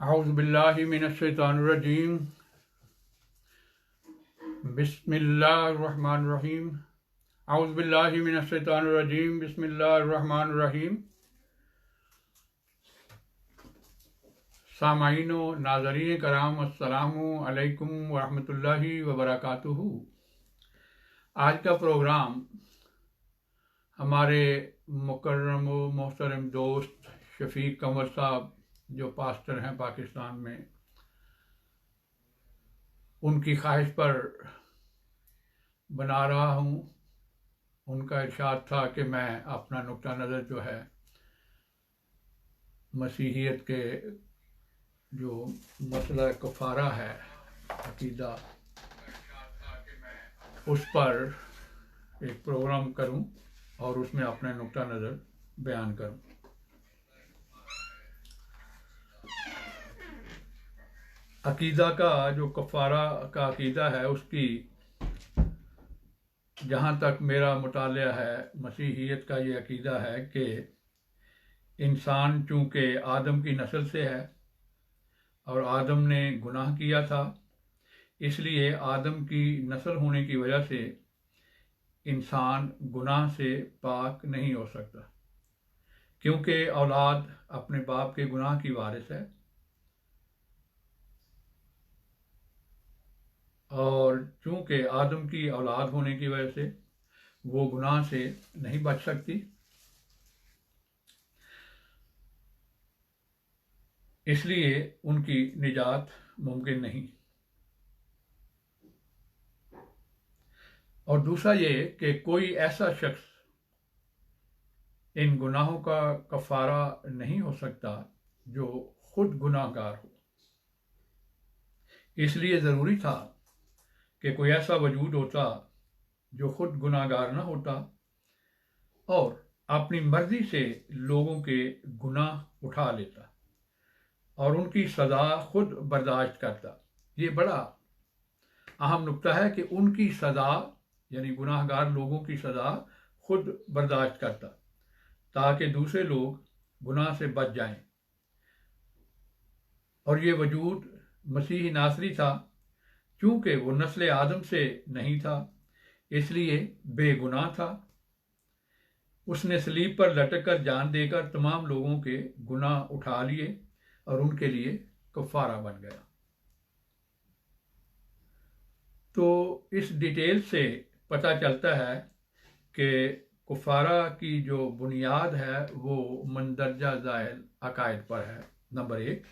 أعوذ بالله من الشيطان الرجيم. بسم الله الرحمن الرحيم. أعوذ بالله من الشيطان الرجيم. بسم الله الرحمن الرحيم. سامعین و ناظرین کرام، السلام علیکم ورحمۃ اللہ وبرکاتہ. آج کا پروگرام ہمارے مکرم و محترم دوست شفیق قمر صاحب جو پاسٹر ہیں پاکستان میں، ان کی خواہش پر بنا رہا ہوں. ان کا ارشاد تھا کہ میں اپنا نقطہ نظر جو ہے مسیحیت کے جو مسئلہ کفارہ ہے، عقیدہ، اس پر ایک پروگرام کروں اور اس میں اپنا نقطہ نظر بیان کروں. عقیدہ کا جو کفارہ کا عقیدہ ہے، اس کی جہاں تک میرا مطالعہ ہے، مسیحیت کا یہ عقیدہ ہے کہ انسان چونکہ آدم کی نسل سے ہے اور آدم نے گناہ کیا تھا، اس لیے آدم کی نسل ہونے کی وجہ سے انسان گناہ سے پاک نہیں ہو سکتا، کیونکہ اولاد اپنے باپ کے گناہ کی وارث ہے، اور چونکہ آدم کی اولاد ہونے کی وجہ سے وہ گناہ سے نہیں بچ سکتی، اس لیے ان کی نجات ممکن نہیں. اور دوسرا یہ کہ کوئی ایسا شخص ان گناہوں کا کفارہ نہیں ہو سکتا جو خود گناہ گار ہو. اس لیے ضروری تھا کہ کوئی ایسا وجود ہوتا جو خود گناہ گار نہ ہوتا اور اپنی مرضی سے لوگوں کے گناہ اٹھا لیتا اور ان کی سزا خود برداشت کرتا. یہ بڑا اہم نقطہ ہے کہ ان کی سزا، یعنی گناہ گار لوگوں کی سزا خود برداشت کرتا تاکہ دوسرے لوگ گناہ سے بچ جائیں. اور یہ وجود مسیحی ناصری تھا. چونکہ وہ نسل آدم سے نہیں تھا، اس لیے بے گناہ تھا. اس نے صلیب پر لٹک کر جان دے کر تمام لوگوں کے گناہ اٹھا لیے اور ان کے لیے کفارہ بن گیا. تو اس ڈیٹیل سے پتہ چلتا ہے کہ کفارہ کی جو بنیاد ہے وہ مندرجہ ذیل عقائد پر ہے. نمبر 1،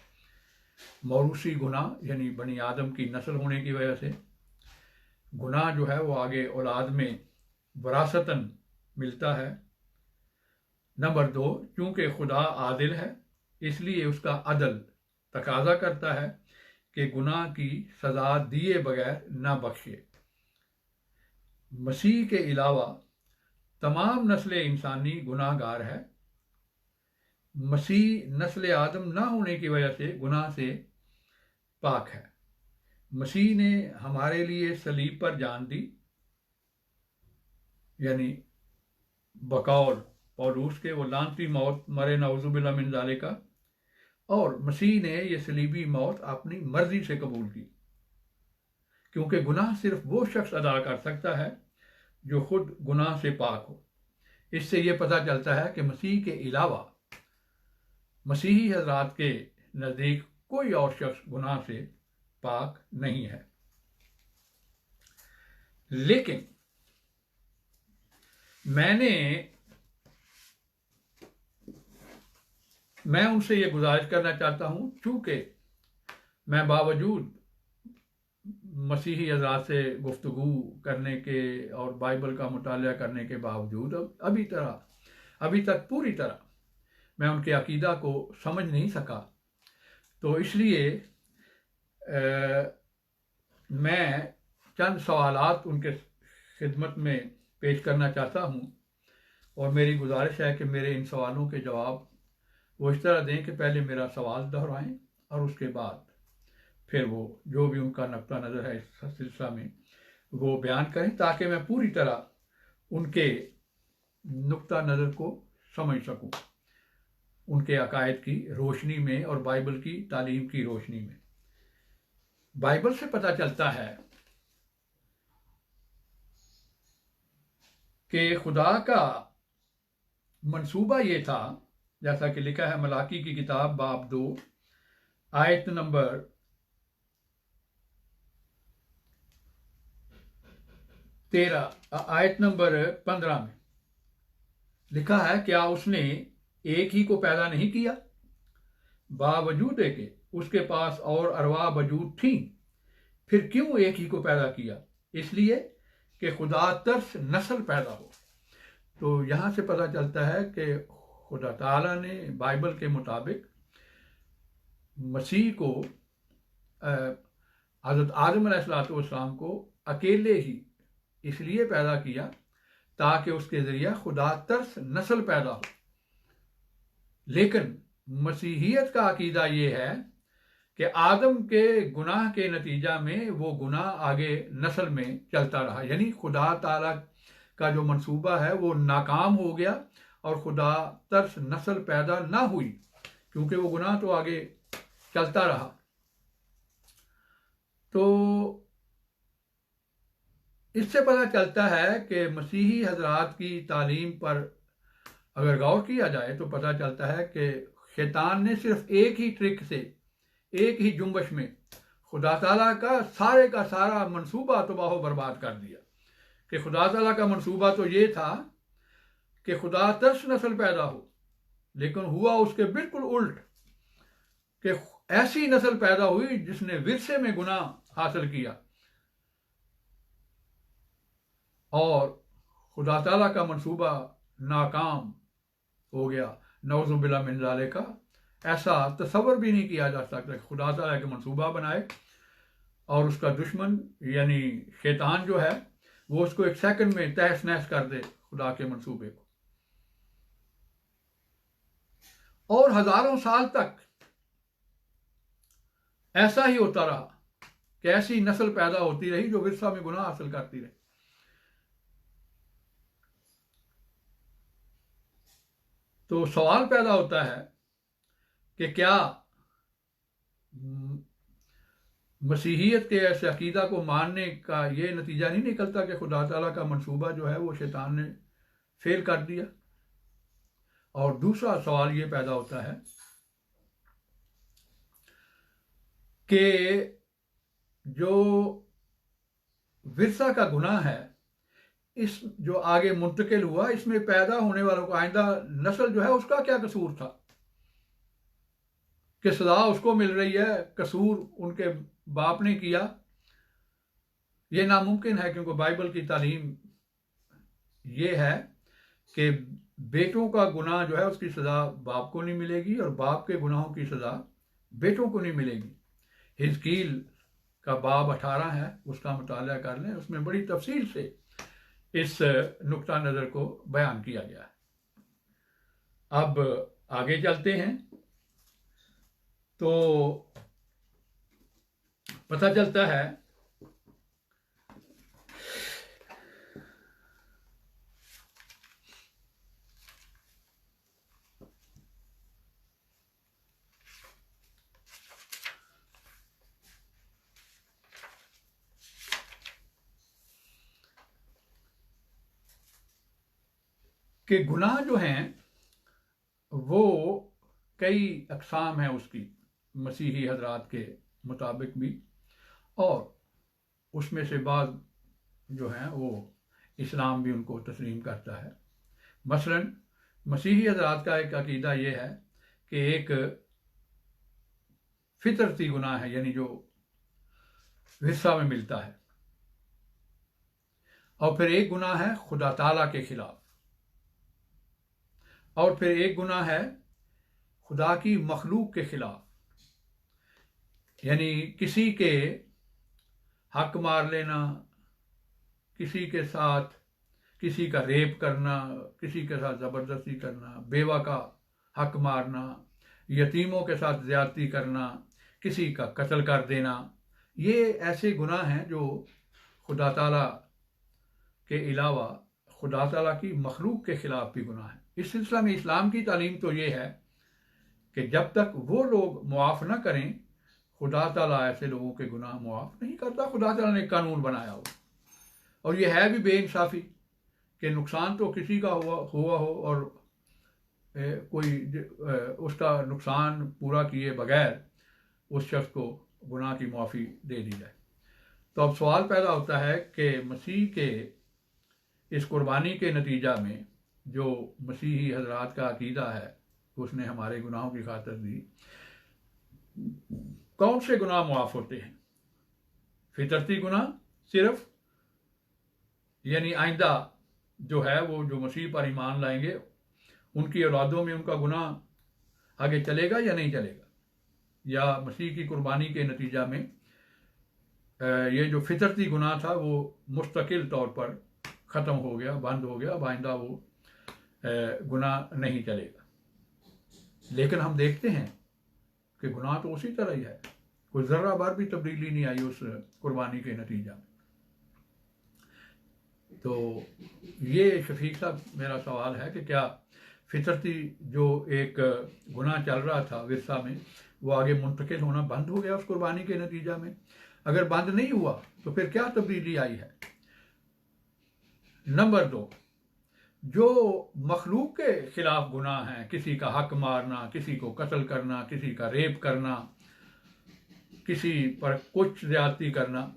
موروثی گناہ، یعنی بنی آدم کی نسل ہونے کی وجہ سے گناہ جو ہے وہ آگے اولاد میں وراثتاً ملتا ہے. نمبر 2، چونکہ خدا عادل ہے اس لیے اس کا عدل تقاضا کرتا ہے کہ گناہ کی سزا دیے بغیر نہ بخشے. مسیح کے علاوہ تمام نسل انسانی گناہ گار ہے. مسیح نسل آدم نہ ہونے کی وجہ سے گناہ سے پاک ہے. مسیح نے ہمارے لیے صلیب پر جان دی، یعنی بقول پولوس کے وہ لعنتی موت مرے نعوذ باللہ من ذالک، اور مسیح نے یہ صلیبی موت اپنی مرضی سے قبول کی، کیونکہ گناہ صرف وہ شخص ادا کر سکتا ہے جو خود گناہ سے پاک ہو. اس سے یہ پتہ چلتا ہے کہ مسیح کے علاوہ مسیحی حضرات کے نزدیک کوئی اور شخص گناہ سے پاک نہیں ہے. لیکن میں ان سے یہ گزارش کرنا چاہتا ہوں، چونکہ میں باوجود مسیحی حضرات سے گفتگو کرنے کے اور بائبل کا مطالعہ کرنے کے باوجود ابھی تک پوری طرح میں ان کے عقیدہ کو سمجھ نہیں سکا. تو اس لیے میں چند سوالات ان کے خدمت میں پیش کرنا چاہتا ہوں، اور میری گزارش ہے کہ میرے ان سوالوں کے جواب وہ اس طرح دیں کہ پہلے میرا سوال دہرائیں اور اس کے بعد پھر وہ جو بھی ان کا نقطہ نظر ہے اس سلسلہ میں وہ بیان کریں، تاکہ میں پوری طرح ان کے نقطہ نظر کو سمجھ سکوں. ان کے عقائد کی روشنی میں اور بائبل کی تعلیم کی روشنی میں۔ بائبل سے پتہ چلتا ہے کہ خدا کا منصوبہ یہ تھا، جیسا کہ لکھا ہے ملاکی کی کتاب باب 2 آیت نمبر 13 آیت نمبر 15 میں لکھا ہے، کیا اس نے ایک ہی کو پیدا نہیں کیا؟ باوجود ہے کہ اس کے پاس اور ارواح وجود تھیں، پھر کیوں ایک ہی کو پیدا کیا؟ اس لیے کہ خدا ترس نسل پیدا ہو۔ تو یہاں سے پتہ چلتا ہے کہ خدا تعالیٰ نے بائبل کے مطابق مسیح کو، حضرت آدم علیہ السلام کو اکیلے ہی اس لیے پیدا کیا تاکہ اس کے ذریعہ خدا ترس نسل پیدا ہو۔ لیکن مسیحیت کا عقیدہ یہ ہے کہ آدم کے گناہ کے نتیجہ میں وہ گناہ آگے نسل میں چلتا رہا، یعنی خدا تعالیٰ کا جو منصوبہ ہے وہ ناکام ہو گیا اور خدا ترس نسل پیدا نہ ہوئی، کیونکہ وہ گناہ تو آگے چلتا رہا۔ تو اس سے پتہ چلتا ہے کہ مسیحی حضرات کی تعلیم پر اگر غور کیا جائے تو پتہ چلتا ہے کہ شیطان نے صرف ایک ہی ٹرک سے، ایک ہی جنبش میں خدا تعالیٰ کا سارا منصوبہ تباہ و برباد کر دیا۔ کہ خدا تعالیٰ کا منصوبہ تو یہ تھا کہ خدا ترس نسل پیدا ہو، لیکن ہوا اس کے بالکل الٹ، کہ ایسی نسل پیدا ہوئی جس نے ورثے میں گناہ حاصل کیا، اور خدا تعالیٰ کا منصوبہ ناکام ہو گیا۔ نعوذ باللہ من ذالک، ایسا تصور بھی نہیں کیا جا سکتا کہ خدا تعالیٰ کے منصوبہ بنائے اور اس کا دشمن یعنی شیطان جو ہے وہ اس کو ایک سیکنڈ میں تہس نہس کر دے خدا کے منصوبے کو۔ اور ہزاروں سال تک ایسا ہی ہوتا رہا کہ ایسی نسل پیدا ہوتی رہی جو ورثہ میں گناہ حاصل کرتی رہی۔ تو سوال پیدا ہوتا ہے کہ کیا مسیحیت کے ایسے عقیدہ کو ماننے کا یہ نتیجہ نہیں نکلتا کہ خدا تعالیٰ کا منصوبہ جو ہے وہ شیطان نے فیل کر دیا؟ اور دوسرا سوال یہ پیدا ہوتا ہے کہ جو ورثہ کا گناہ ہے، اس جو آگے منتقل ہوا، اس میں پیدا ہونے والوں کو، آئندہ نسل جو ہے اس کا کیا قصور تھا کہ سزا اس کو مل رہی ہے؟ قصور ان کے باپ نے کیا؟ یہ ناممکن ہے، کیونکہ بائبل کی تعلیم یہ ہے کہ بیٹوں کا گناہ جو ہے اس کی سزا باپ کو نہیں ملے گی، اور باپ کے گناہوں کی سزا بیٹوں کو نہیں ملے گی۔ حزقیل کا باب 18 ہے، اس کا مطالعہ کر لیں، اس میں بڑی تفصیل سے اس نقطہ نظر کو بیان کیا گیا ہے۔ اب آگے چلتے ہیں تو پتہ چلتا ہے کہ گناہ جو ہیں وہ کئی اقسام ہیں اس کی، مسیحی حضرات کے مطابق بھی، اور اس میں سے بعض جو ہیں وہ اسلام بھی ان کو تسلیم کرتا ہے۔ مثلا مسیحی حضرات کا ایک عقیدہ یہ ہے کہ ایک فطرتی گناہ ہے، یعنی جو ورثہ میں ملتا ہے، اور پھر ایک گناہ ہے خدا تعالیٰ کے خلاف، اور پھر ایک گناہ ہے خدا کی مخلوق کے خلاف، یعنی کسی کے حق مار لینا، کسی کے ساتھ کسی کا ریپ کرنا، کسی کے ساتھ زبردستی کرنا، بیوہ کا حق مارنا، یتیموں کے ساتھ زیادتی کرنا، کسی کا قتل کر دینا، یہ ایسے گناہ ہیں جو خدا تعالیٰ کے علاوہ خدا تعالیٰ کی مخلوق کے خلاف بھی گناہ ہے۔ اس سلسلہ میں اسلام کی تعلیم تو یہ ہے کہ جب تک وہ لوگ معاف نہ کریں خدا تعالیٰ ایسے لوگوں کے گناہ معاف نہیں کرتا۔ خدا تعالیٰ نے قانون بنایا ہو، اور یہ ہے بھی بے انصافی کہ نقصان تو کسی کا ہوا ہو اور کوئی اس کا نقصان پورا کیے بغیر اس شخص کو گناہ کی معافی دے دی جائے۔ تو اب سوال پیدا ہوتا ہے کہ مسیح کے اس قربانی کے نتیجہ میں جو مسیحی حضرات کا عقیدہ ہے اس نے ہمارے گناہوں کی خاطر دی، کون سے گناہ معاف ہوتے ہیں؟ فطرتی گناہ صرف، یعنی آئندہ جو ہے وہ جو مسیح پر ایمان لائیں گے ان کی اولادوں میں ان کا گناہ آگے چلے گا یا نہیں چلے گا، یا مسیح کی قربانی کے نتیجہ میں یہ جو فطرتی گناہ تھا وہ مستقل طور پر ختم ہو گیا، بند ہو گیا، اب آئندہ وہ گناہ نہیں چلے گا۔ لیکن ہم دیکھتے ہیں کہ گناہ تو اسی طرح ہی ہے، کوئی ذرہ بھر بھی تبدیلی نہیں آئی اس قربانی کے نتیجہ میں۔ تو یہ شفیق صاحب میرا سوال ہے کہ کیا فطرتی جو ایک گناہ چل رہا تھا ورثہ میں وہ آگے منتقل ہونا بند ہو گیا اس قربانی کے نتیجہ میں؟ اگر بند نہیں ہوا تو پھر کیا تبدیلی آئی ہے؟ نمبر 2، جو مخلوق کے خلاف گناہ ہیں، کسی کا حق مارنا، کسی کو قتل کرنا، کسی کا ریپ کرنا، کسی پر کچھ زیادتی کرنا،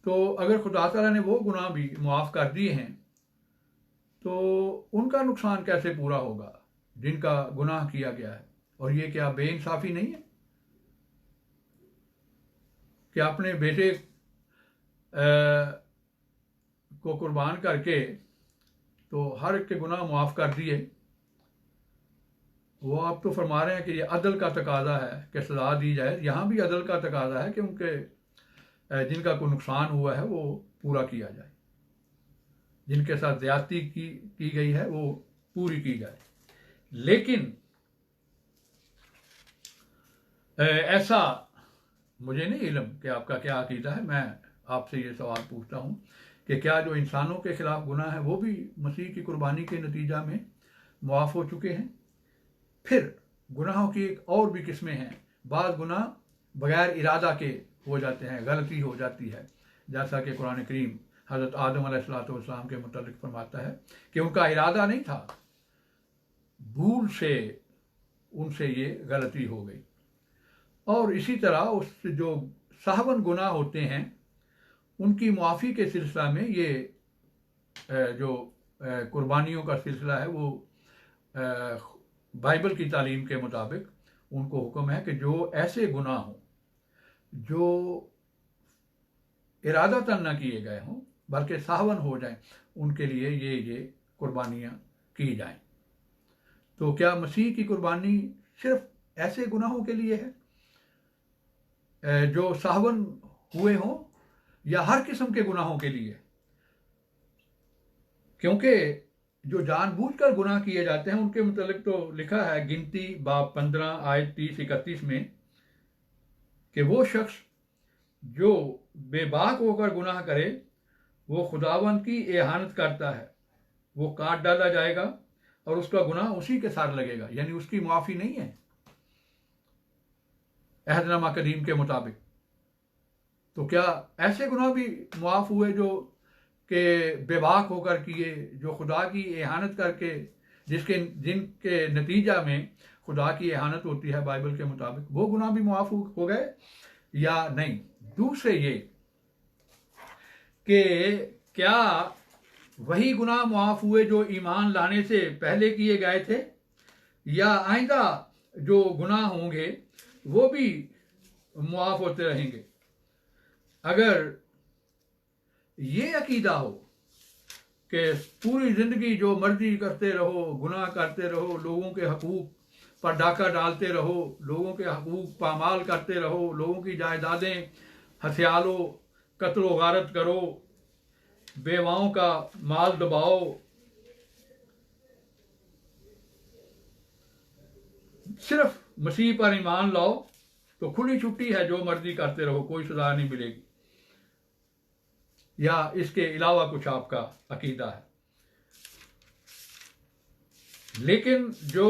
تو اگر خدا تعالیٰ نے وہ گناہ بھی معاف کر دیے ہیں تو ان کا نقصان کیسے پورا ہوگا جن کا گناہ کیا گیا ہے؟ اور یہ کیا بے انصافی نہیں ہے کہ اپنے بیٹے کو قربان کر کے تو ہر ایک کے گناہ معاف کر دیے؟ وہ آپ تو فرما رہے ہیں کہ یہ عدل کا تقاضا ہے کہ سزا دی جائے، یہاں بھی عدل کا تقاضا ہے کہ ان کے جن کا کوئی نقصان ہوا ہے وہ پورا کیا جائے، جن کے ساتھ زیادتی کی گئی ہے وہ پوری کی جائے۔ لیکن ایسا مجھے نہیں علم کہ آپ کا کیا عقیدہ ہے، میں آپ سے یہ سوال پوچھتا ہوں کہ کیا جو انسانوں کے خلاف گناہ ہیں وہ بھی مسیح کی قربانی کے نتیجہ میں معاف ہو چکے ہیں؟ پھر گناہوں کی ایک اور بھی قسمیں ہیں، بعض گناہ بغیر ارادہ کے ہو جاتے ہیں، غلطی ہو جاتی ہے، جیسا کہ قرآن کریم حضرت آدم علیہ السلام کے متعلق فرماتا ہے کہ ان کا ارادہ نہیں تھا، بھول سے ان سے یہ غلطی ہو گئی۔ اور اسی طرح اس جو صحون گناہ ہوتے ہیں ان کی معافی کے سلسلہ میں یہ جو قربانیوں کا سلسلہ ہے وہ بائبل کی تعلیم کے مطابق ان کو حکم ہے کہ جو ایسے گناہ ہوں جو ارادتاً نہ کیے گئے ہوں بلکہ صحون ہو جائیں ان کے لیے یہ قربانیاں کی جائیں۔ تو کیا مسیح کی قربانی صرف ایسے گناہوں کے لیے ہے جو صحون ہوئے ہوں یا ہر قسم کے گناہوں کے لیے؟ کیونکہ جو جان بوجھ کر گناہ کیے جاتے ہیں ان کے متعلق تو لکھا ہے گنتی باب 15 آیت 30-31 میں کہ وہ شخص جو بے باک ہو کر گناہ کرے وہ خداوند کی اہانت کرتا ہے، وہ کاٹ ڈالا جائے گا اور اس کا گناہ اسی کے ساتھ لگے گا، یعنی اس کی معافی نہیں ہے عہد نامہ قدیم کے مطابق۔ تو کیا ایسے گناہ بھی معاف ہوئے جو کہ بے باک ہو کر کیے، جو خدا کی اہانت کر کے جن کے نتیجہ میں خدا کی اہانت ہوتی ہے بائبل کے مطابق، وہ گناہ بھی معاف ہو گئے یا نہیں؟ دوسرے یہ کہ کیا وہی گناہ معاف ہوئے جو ایمان لانے سے پہلے کیے گئے تھے، یا آئندہ جو گناہ ہوں گے وہ بھی معاف ہوتے رہیں گے؟ اگر یہ عقیدہ ہو کہ پوری زندگی جو مرضی کرتے رہو، گناہ کرتے رہو، لوگوں کے حقوق پر ڈاکہ ڈالتے رہو، لوگوں کے حقوق پامال کرتے رہو، لوگوں کی جائیدادیں ہتھیالو، قتل و غارت کرو، بیواؤں کا مال دباؤ، صرف مسیح پر ایمان لاؤ تو کھلی چھٹی ہے، جو مرضی کرتے رہو، کوئی سزا نہیں ملے گی، یا اس کے علاوہ کچھ آپ کا عقیدہ ہے؟ لیکن جو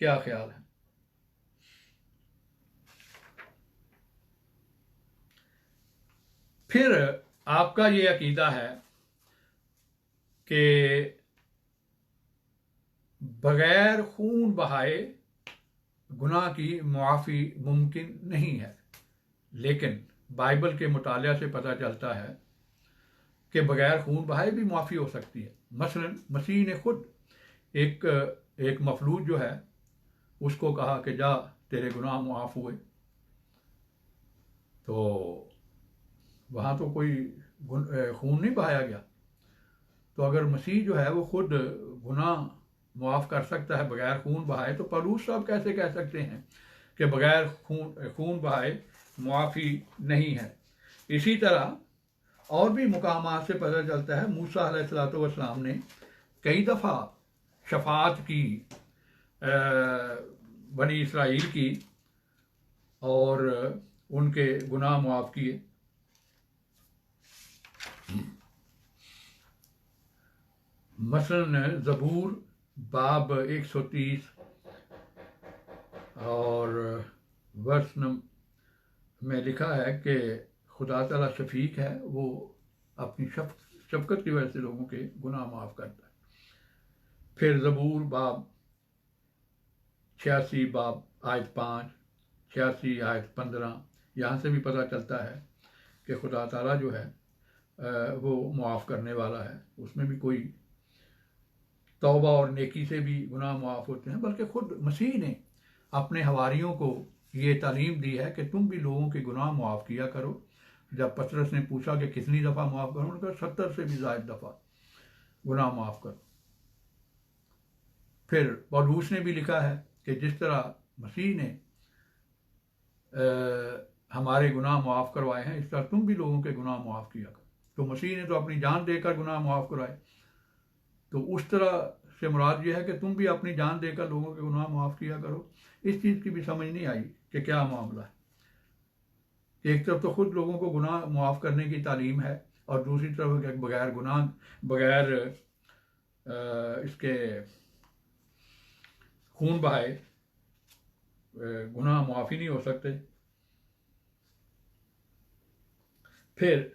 کیا خیال ہے؟ پھر آپ کا یہ عقیدہ ہے کہ بغیر خون بہائے گناہ کی معافی ممکن نہیں ہے، لیکن بائبل کے مطالعہ سے پتہ چلتا ہے کہ بغیر خون بہائے بھی معافی ہو سکتی ہے۔ مثلا مسیح نے خود ایک مفلوج جو ہے اس کو کہا کہ جا تیرے گناہ معاف ہوئے، تو وہاں تو کوئی خون نہیں بہایا گیا۔ تو اگر مسیح جو ہے وہ خود گناہ معاف کر سکتا ہے بغیر خون بہائے، تو پولوس صاحب کیسے کہہ سکتے ہیں کہ بغیر خون بہائے معافی نہیں ہے؟ اسی طرح اور بھی مقامات سے پتہ چلتا ہے موسیٰ علیہ السلام نے کئی دفعہ شفاعت کی بنی اسرائیل کی اور ان کے گناہ معاف کیے۔ مثلا زبور باب 130 اور ورس میں لکھا ہے کہ خدا تعالیٰ شفیق ہے، وہ اپنی شفقت کی وجہ سے لوگوں کے گناہ معاف کرتا ہے۔ پھر زبور باب 86 باب آیت 5، 86 آیت 15، یہاں سے بھی پتہ چلتا ہے کہ خدا تعالیٰ جو ہے وہ معاف کرنے والا ہے، اس میں بھی کوئی توبہ اور نیکی سے بھی گناہ معاف ہوتے ہیں۔ بلکہ خود مسیح نے اپنے حواریوں کو یہ تعلیم دی ہے کہ تم بھی لوگوں کے گناہ معاف کیا کرو۔ جب پطرس نے پوچھا کہ کتنی دفعہ معاف کروں، انہوں نے کہا 70 سے بھی زائد دفعہ گناہ معاف کرو۔ پھر پولوس نے بھی لکھا ہے کہ جس طرح مسیح نے ہمارے گناہ معاف کروائے ہیں، اس طرح تم بھی لوگوں کے گناہ معاف کیا کرو۔ تو مسیح نے تو اپنی جان دے کر گناہ معاف کرائے، تو اس طرح سے مراد یہ ہے کہ تم بھی اپنی جان دے کر لوگوں کے گناہ معاف کیا کرو۔ اس چیز کی بھی سمجھ نہیں آئی کہ کیا معاملہ ہے۔ ایک طرف تو خود لوگوں کو گناہ معاف کرنے کی تعلیم ہے، اور دوسری طرف کہ بغیر اس کے خون بہائے گناہ معافی نہیں ہو سکتے۔ پھر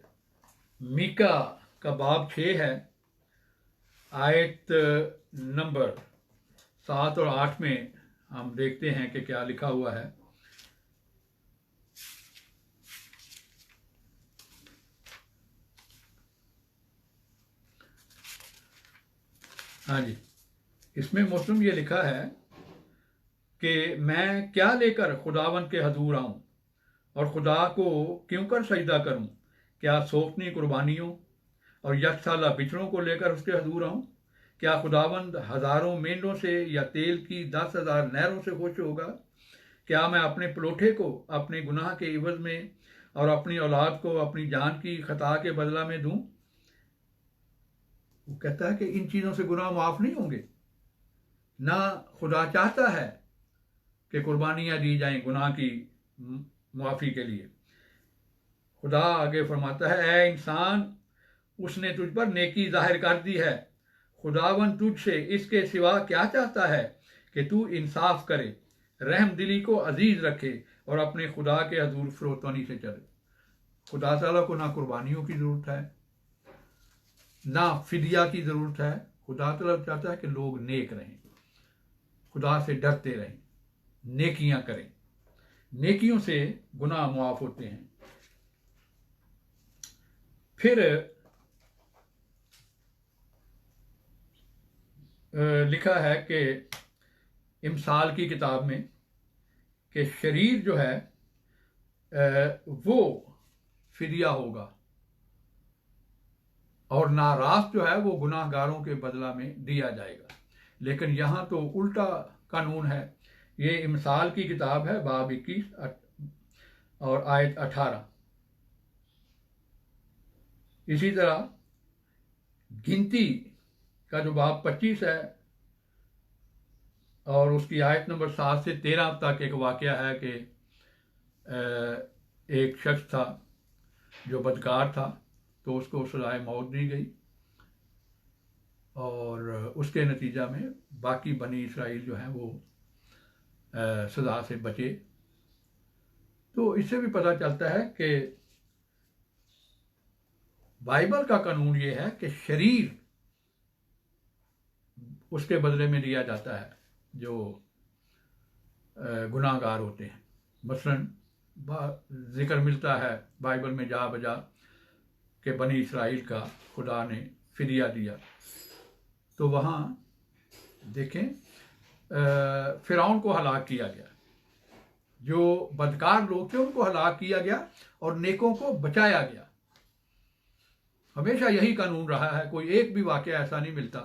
میکا کا باب 6 ہے، آیت نمبر 7 اور 8 میں ہم دیکھتے ہیں کہ کیا لکھا ہوا ہے۔ ہاں جی، اس میں مسلم یہ لکھا ہے کہ میں کیا لے کر خداوند کے حضور آؤں اور خدا کو کیوں کر سجدہ کروں؟ کیا سوکنی قربانیوں اور یک سالہ بچڑوں کو لے کر اس کے حضور آؤں؟ کیا خداوند ہزاروں مینڈوں سے یا تیل کی 10,000 نہروں سے خوش ہوگا؟ کیا میں اپنے پلوٹھے کو اپنے گناہ کے عوض میں اور اپنی اولاد کو اپنی جان کی خطا کے بدلہ میں دوں؟ وہ کہتا ہے کہ ان چیزوں سے گناہ معاف نہیں ہوں گے۔ نہ خدا چاہتا ہے کہ قربانیاں دی جائیں گناہ کی معافی کے لیے۔ خدا آگے فرماتا ہے، اے انسان، اس نے تجھ پر نیکی ظاہر کر دی ہے۔ خداوند تجھ سے اس کے سوا کیا چاہتا ہے کہ تو انصاف کرے، رحم دلی کو عزیز رکھے اور اپنے خدا کے حضور فروتنی سے چلے۔ خدا تعالیٰ کو نہ قربانیوں کی ضرورت ہے، نہ فدیہ کی ضرورت ہے۔ خدا تعالیٰ چاہتا ہے کہ لوگ نیک رہیں، خدا سے ڈرتے رہیں، نیکیاں کریں۔ نیکیوں سے گناہ معاف ہوتے ہیں۔ پھر لکھا ہے کہ امثال کی کتاب میں کہ شریر جو ہے وہ فدیہ ہوگا، اور ناراست جو ہے وہ گناہ گاروں کے بدلہ میں دیا جائے گا۔ لیکن یہاں تو الٹا قانون ہے۔ یہ امثال کی کتاب ہے، باب 21 اور آیت 18۔ اسی طرح گنتی کا جو باب 25 ہے اور اس کی آیت نمبر 7 سے 13 تک ایک واقعہ ہے کہ ایک شخص تھا جو بدکار تھا، تو اس کو سزائے موت دی گئی، اور اس کے نتیجہ میں باقی بنی اسرائیل جو ہیں وہ سزا سے بچے۔ تو اس سے بھی پتہ چلتا ہے کہ بائبل کا قانون یہ ہے کہ شریر اس کے بدلے میں دیا جاتا ہے جو گناہ گار ہوتے ہیں۔ مثلاً ذکر ملتا ہے بائبل میں جا بجا کہ بنی اسرائیل کا خدا نے فدیہ دیا، تو وہاں دیکھیں فرعون کو ہلاک کیا گیا، جو بدکار لوگ تھے ان کو ہلاک کیا گیا اور نیکوں کو بچایا گیا۔ ہمیشہ یہی قانون رہا ہے، کوئی ایک بھی واقعہ ایسا نہیں ملتا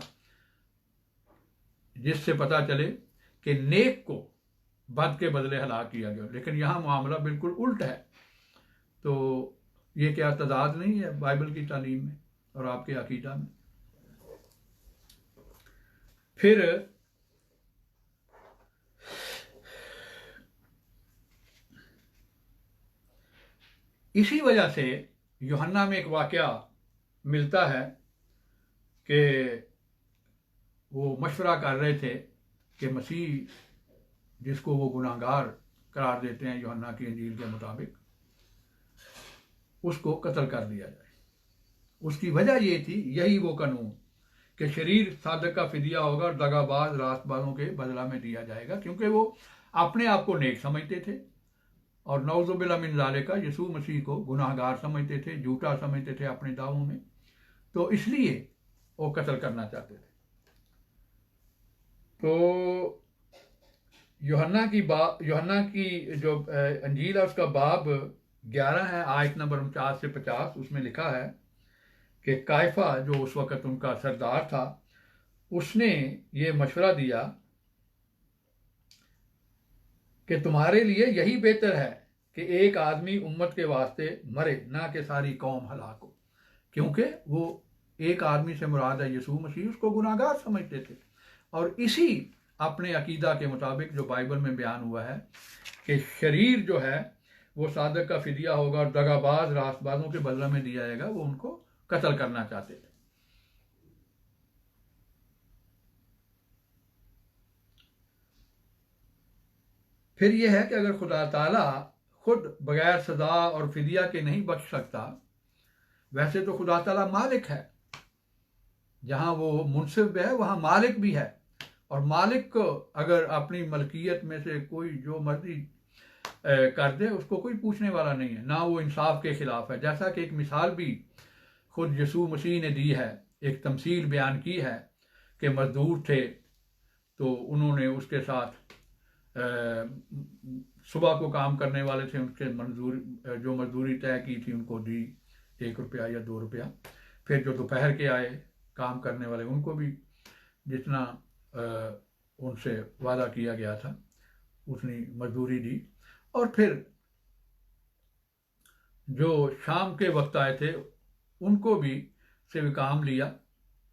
جس سے پتہ چلے کہ نیک کو بد کے بدلے ہلاک کیا گیا، لیکن یہاں معاملہ بالکل الٹ ہے۔ تو یہ کیا تضاد نہیں ہے بائبل کی تعلیم میں اور آپ کے عقیدہ میں؟ پھر اسی وجہ سے یوحنا میں ایک واقعہ ملتا ہے کہ وہ مشورہ کر رہے تھے کہ مسیح جس کو وہ گناہ گار قرار دیتے ہیں یوحنا کی انجیل کے مطابق، اس کو قتل کر دیا جائے۔ اس کی وجہ یہ تھی، یہی وہ قانون کہ شریر صادق کا فدیہ ہوگا اور دغا باز راست بازوں کے بدلہ میں دیا جائے گا، کیونکہ وہ اپنے آپ کو نیک سمجھتے تھے اور نعوذ باللہ من ذالک یسوع مسیح کو گناہ گار سمجھتے تھے، جھوٹا سمجھتے تھے اپنے دعووں میں، تو اس لیے وہ قتل کرنا چاہتے تھے۔ تو یوحنا کی جو انجیل ہے اس کا باب 11 ہے، آیت نمبر 49 سے 50، اس میں لکھا ہے کہ قیافہ جو اس وقت ان کا سردار تھا، اس نے یہ مشورہ دیا کہ تمہارے لیے یہی بہتر ہے کہ ایک آدمی امت کے واسطے مرے، نہ کہ ساری قوم ہلاک ہو، کیونکہ وہ ایک آدمی سے مراد ہے یسوع مسیح، اس کو گناہ گار سمجھتے تھے، اور اسی اپنے عقیدہ کے مطابق جو بائبل میں بیان ہوا ہے کہ شریر جو ہے وہ صادق کا فدیہ ہوگا اور دغا باز راست بازوں کے بدلہ میں دیا جائے گا، وہ ان کو قتل کرنا چاہتے تھے۔ پھر یہ ہے کہ اگر خدا تعالیٰ خود بغیر سزا اور فدیہ کے نہیں بخش سکتا، ویسے تو خدا تعالیٰ مالک ہے، جہاں وہ منصف ہے وہاں مالک بھی ہے، اور مالک کو اگر اپنی ملکیت میں سے کوئی جو مرضی کر دے، اس کو کوئی پوچھنے والا نہیں ہے، نہ وہ انصاف کے خلاف ہے۔ جیسا کہ ایک مثال بھی خود یسوع مسیح نے دی ہے، ایک تمثیل بیان کی ہے کہ مزدور تھے تو انہوں نے اس کے ساتھ صبح کو کام کرنے والے تھے، ان کے جو مزدوری طے کی تھی ان کو دی 1 روپیہ یا 2 روپیہ، پھر جو دوپہر کے آئے کام کرنے والے ان کو بھی جتنا ان سے وعدہ کیا گیا تھا اتنی مزدوری دی، اور پھر جو شام کے وقت آئے تھے ان کو بھی سے بھی کام لیا،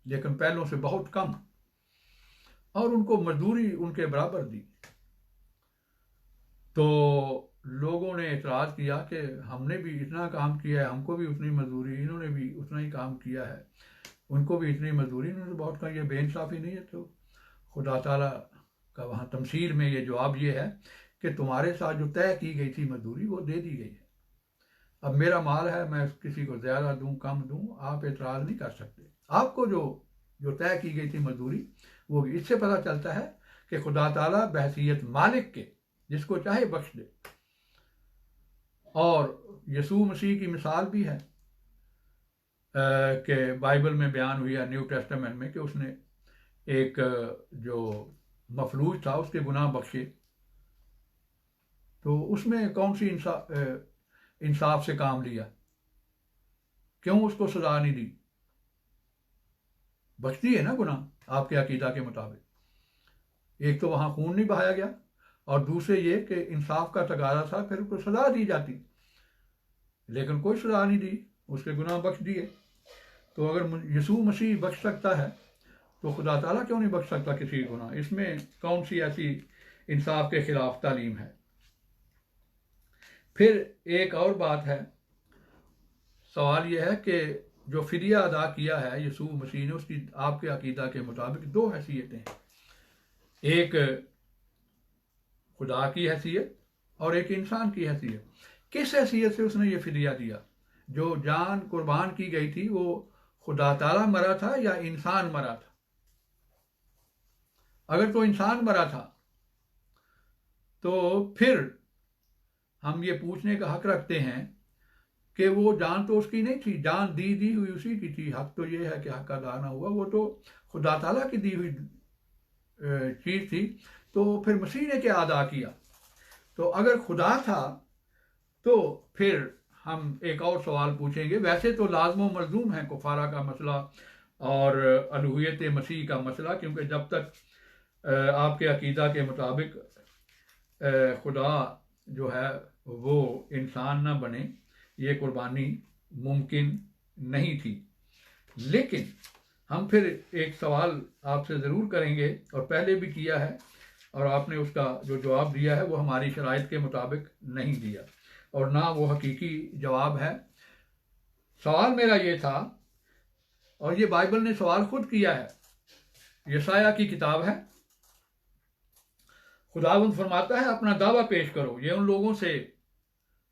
لیکن پہلوں سے بہت کم، اور ان کو مزدوری ان کے برابر دی۔ تو لوگوں نے اعتراض کیا کہ ہم نے بھی اتنا کام کیا ہے، ہم کو بھی اتنی مزدوری، انہوں نے بھی اتنا ہی کام کیا ہے، ان کو بھی اتنی مزدوری، انہوں نے بہت کہا یہ بے انصافی نہیں ہے۔ تو خدا تعالیٰ کا وہاں تمثیل میں یہ جواب یہ ہے کہ تمہارے ساتھ جو طے کی گئی تھی مزدوری وہ دے دی گئی ہے، اب میرا مال ہے، میں کسی کو زیادہ دوں کم دوں، آپ اعتراض نہیں کر سکتے، آپ کو جو طے کی گئی تھی مزدوری وہ۔ اس سے پتہ چلتا ہے کہ خدا تعالیٰ بحیثیت مالک کے جس کو چاہے بخش دے، اور یسوع مسیح کی مثال بھی ہے کہ بائبل میں بیان ہوئی ہے نیو ٹیسٹمنٹ میں کہ اس نے ایک جو مفلوج تھا اس کے گناہ بخشے، تو اس میں کون سی انصاف سے کام لیا؟ کیوں اس کو سزا نہیں دی؟ بخشتی ہے نا گناہ آپ کے عقیدہ کے مطابق، ایک تو وہاں خون نہیں بہایا گیا، اور دوسرے یہ کہ انصاف کا تقاضا تھا، پھر اس کو سزا دی جاتی، لیکن کوئی سزا نہیں دی، اس کے گناہ بخش دیے۔ تو اگر یسوع مسیح بخش سکتا ہے تو خدا تعالیٰ کیوں نہیں بخش سکتا کسی گناہ؟ اس میں کون سی ایسی انصاف کے خلاف تعلیم ہے؟ پھر ایک اور بات ہے، سوال یہ ہے کہ جو فدیہ ادا کیا ہے یسوع مسیح نے، اس کی آپ کے عقیدہ کے مطابق 2 حیثیتیں ہیں، ایک خدا کی حیثیت اور ایک انسان کی حیثیت. کس حیثیت سے اس نے یہ فدیہ دیا؟ جو جان قربان کی گئی تھی وہ خدا تعالیٰ مرا تھا یا انسان مرا تھا؟ اگر تو انسان مرا تھا تو پھر ہم یہ پوچھنے کا حق رکھتے ہیں کہ وہ جان تو اس کی نہیں تھی، جان دی ہوئی اسی کی تھی. حق تو یہ ہے کہ حق ادا نہ ہوا، وہ تو خدا تعالیٰ کی دی ہوئی چیز تھی. تو پھر مسیح نے کیا ادا کیا؟ تو اگر خدا تھا تو پھر ہم ایک اور سوال پوچھیں گے. ویسے تو لازم و ملزوم ہے کفارہ کا مسئلہ اور الوہیت مسیح کا مسئلہ، کیونکہ جب تک آپ کے عقیدہ کے مطابق خدا جو ہے وہ انسان نہ بنے، یہ قربانی ممکن نہیں تھی. لیکن ہم پھر ایک سوال آپ سے ضرور کریں گے، اور پہلے بھی کیا ہے، اور آپ نے اس کا جو جواب دیا ہے وہ ہماری شرائط کے مطابق نہیں دیا، اور نہ وہ حقیقی جواب ہے. سوال میرا یہ تھا، اور یہ بائبل نے سوال خود کیا ہے، یسایہ کی کتاب ہے. خداوند فرماتا ہے اپنا دعویٰ پیش کرو. یہ ان لوگوں سے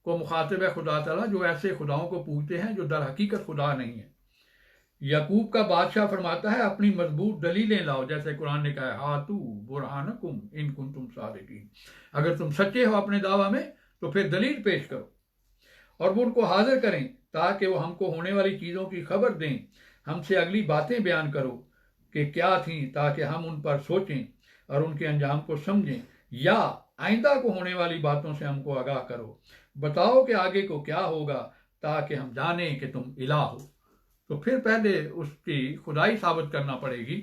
کو مخاطب ہے خدا تعالیٰ جو ایسے خداؤں کو پوجتے ہیں جو در حقیقت خدا نہیں ہے. یعقوب کا بادشاہ فرماتا ہے اپنی مضبوط دلیلیں لاؤ، جیسے قرآن نے کہا ہے ہاتو برہانکم ان کنتم صادقین. اگر تم سچے ہو اپنے دعویٰ میں تو پھر دلیل پیش کرو، اور وہ ان کو حاضر کریں تاکہ وہ ہم کو ہونے والی چیزوں کی خبر دیں. ہم سے اگلی باتیں بیان کرو کہ کیا تھیں تاکہ ہم ان پر سوچیں اور ان کے انجام کو سمجھیں، یا آئندہ کو ہونے والی باتوں سے ہم کو آگاہ کرو. بتاؤ کہ آگے کو کیا ہوگا تاکہ ہم جانیں کہ تم الہ ہو. تو پھر پہلے اس کی خدائی ثابت کرنا پڑے گی،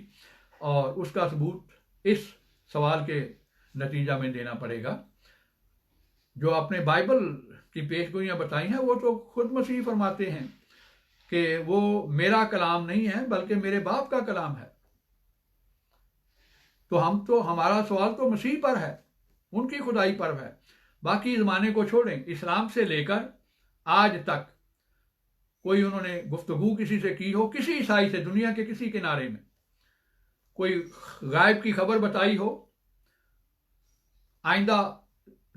اور اس کا ثبوت اس سوال کے نتیجہ میں دینا پڑے گا. جو آپ نے بائبل کی پیش گوئیاں بتائی ہیں وہ تو خود مسیح فرماتے ہیں کہ وہ میرا کلام نہیں ہے بلکہ میرے باپ کا کلام ہے. تو ہمارا سوال تو مسیح پر ہے، ان کی خدائی پر ہے. باقی زمانے کو چھوڑیں، اسلام سے لے کر آج تک کوئی انہوں نے گفتگو کسی سے کی ہو، کسی عیسائی سے دنیا کے کسی کنارے میں کوئی غائب کی خبر بتائی ہو، آئندہ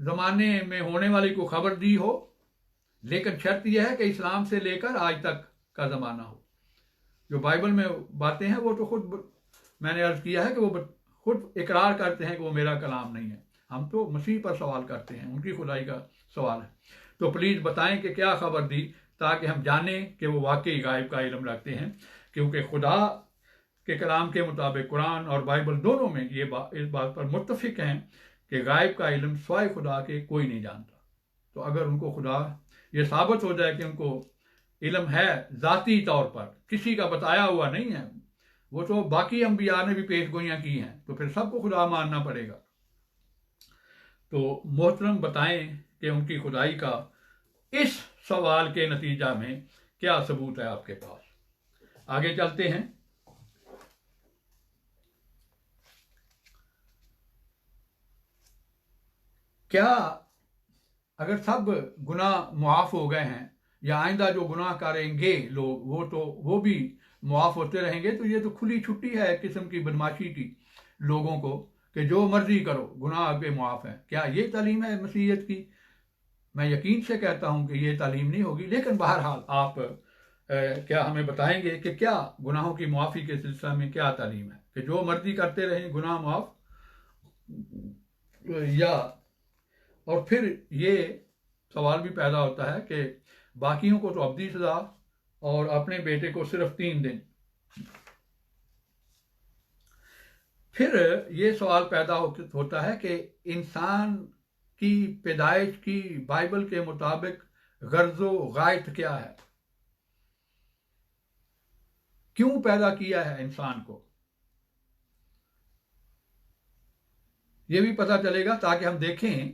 زمانے میں ہونے والی کو خبر دی ہو، لیکن شرط یہ ہے کہ اسلام سے لے کر آج تک کا زمانہ ہو. جو بائبل میں باتیں ہیں وہ تو خود میں نے عرض کیا ہے کہ وہ خود اقرار کرتے ہیں کہ وہ میرا کلام نہیں ہے. ہم تو مسیح پر سوال کرتے ہیں، ان کی خدائی کا سوال ہے. تو پلیز بتائیں کہ کیا خبر دی تاکہ ہم جانیں کہ وہ واقعی غائب کا علم رکھتے ہیں، کیونکہ خدا کے کلام کے مطابق قرآن اور بائبل دونوں میں یہ اس بات پر متفق ہیں کہ غائب کا علم سوائے خدا کے کوئی نہیں جانتا. تو اگر ان کو خدا یہ ثابت ہو جائے کہ ان کو علم ہے ذاتی طور پر، کسی کا بتایا ہوا نہیں ہے، وہ تو باقی انبیاء نے بھی پیش گوئیاں کی ہیں، تو پھر سب کو خدا ماننا پڑے گا. تو محترم بتائیں کہ ان کی خدائی کا اس سوال کے نتیجہ میں کیا ثبوت ہے آپ کے پاس. آگے چلتے ہیں. کیا اگر سب گناہ معاف ہو گئے ہیں، یا آئندہ جو گناہ کریں گے لوگ وہ بھی معاف ہوتے رہیں گے، تو یہ تو کھلی چھٹی ہے ایک قسم کی بدماشی کی لوگوں کو کہ جو مرضی کرو گناہ آگے معاف ہے. کیا یہ تعلیم ہے مسیحیت کی؟ میں یقین سے کہتا ہوں کہ یہ تعلیم نہیں ہوگی. لیکن بہرحال آپ کیا ہمیں بتائیں گے کہ کیا گناہوں کی معافی کے سلسلہ میں کیا تعلیم ہے کہ جو مرضی کرتے رہیں گناہ معاف؟ یا اور پھر یہ سوال بھی پیدا ہوتا ہے کہ باقیوں کو تو ابدی سزا اور اپنے بیٹے کو صرف 3 دن. پھر یہ سوال پیدا ہوتا ہے کہ انسان کی پیدائش کی بائبل کے مطابق غرض و غایت کیا ہے؟ کیوں پیدا کیا ہے انسان کو؟ یہ بھی پتہ چلے گا تاکہ ہم دیکھیں